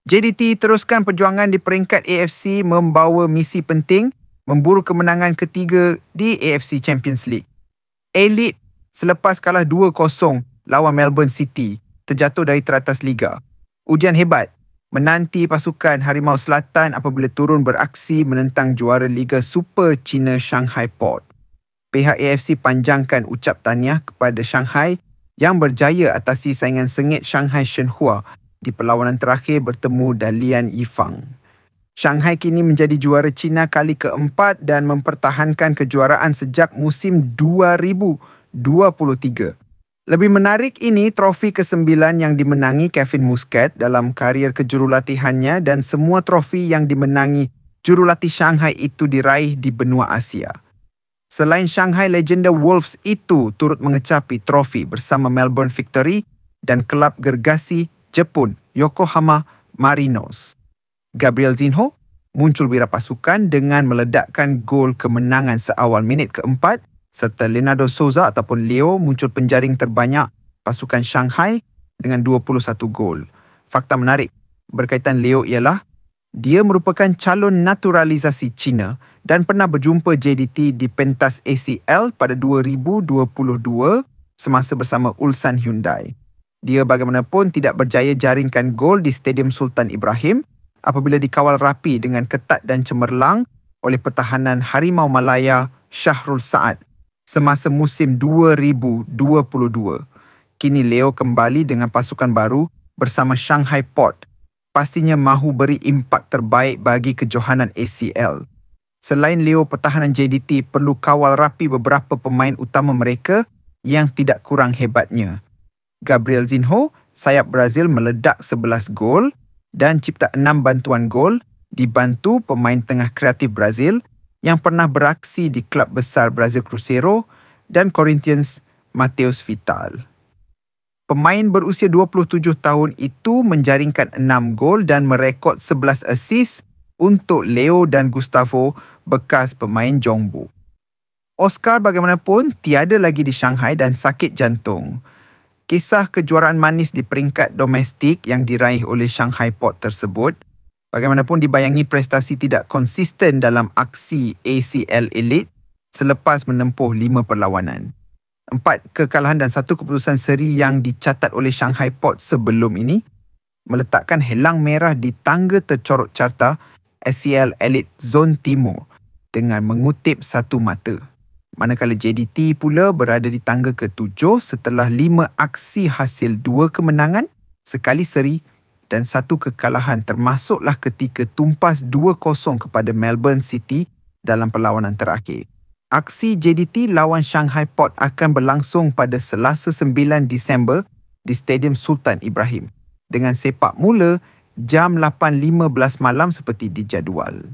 JDT teruskan perjuangan di peringkat AFC membawa misi penting memburu kemenangan ketiga di AFC Champions League. Elite selepas kalah 2-0 lawan Melbourne City terjatuh dari teratas liga. Ujian hebat menanti pasukan Harimau Selatan apabila turun beraksi menentang juara Liga Super China Shanghai Port. Pihak AFC panjangkan ucap tahniah kepada Shanghai yang berjaya atasi saingan sengit Shanghai Shenhua di perlawanan terakhir bertemu Dalian Yifang. Shanghai kini menjadi juara China kali keempat dan mempertahankan kejuaraan sejak musim 2023. Lebih menarik ini trofi ke-9 yang dimenangi Kevin Muscat dalam karier kejurulatihannya dan semua trofi yang dimenangi jurulatih Shanghai itu diraih di benua Asia. Selain Shanghai, legenda Wolves itu turut mengecapi trofi bersama Melbourne Victory dan kelab gergasi Jepun Yokohama Marinos. Gabriel Zinho muncul wirapasukan dengan meledakkan gol kemenangan seawal minit keempat serta Leonardo Souza ataupun Leo muncul penjaring terbanyak pasukan Shanghai dengan 21 gol. Fakta menarik berkaitan Leo ialah dia merupakan calon naturalisasi Cina dan pernah berjumpa JDT di pentas ACL pada 2022 semasa bersama Ulsan Hyundai. Dia bagaimanapun tidak berjaya jaringkan gol di Stadium Sultan Ibrahim apabila dikawal rapi dengan ketat dan cemerlang oleh pertahanan Harimau Malaya Syahrul Saad semasa musim 2022. Kini Leo kembali dengan pasukan baru bersama Shanghai Port. Pastinya mahu beri impak terbaik bagi kejohanan ACL. Selain Leo, pertahanan JDT perlu kawal rapi beberapa pemain utama mereka yang tidak kurang hebatnya. Gabriel Zinho, sayap Brazil meledak 11 gol dan cipta 6 bantuan gol dibantu pemain tengah kreatif Brazil yang pernah beraksi di klub besar Brazil Cruzeiro dan Corinthians Mateus Vital. Pemain berusia 27 tahun itu menjaringkan 6 gol dan merekod 11 assist untuk Leo dan Gustavo bekas pemain Jongbu. Oscar bagaimanapun tiada lagi di Shanghai dan sakit jantung. Kisah kejuaraan manis di peringkat domestik yang diraih oleh Shanghai Port tersebut bagaimanapun dibayangi prestasi tidak konsisten dalam aksi ACL Elite selepas menempuh 5 perlawanan. 4 kekalahan dan 1 keputusan seri yang dicatat oleh Shanghai Port sebelum ini meletakkan helang merah di tangga tercorot carta ACL Elite Zone Timur dengan mengutip satu mata. Manakala JDT pula berada di tangga ke-7 setelah 5 aksi hasil 2 kemenangan, sekali seri dan 1 kekalahan termasuklah ketika tumpas 2-0 kepada Melbourne City dalam perlawanan terakhir. Aksi JDT lawan Shanghai Port akan berlangsung pada Selasa 9 Disember di Stadium Sultan Ibrahim dengan sepak mula jam 8.15 malam seperti dijadual.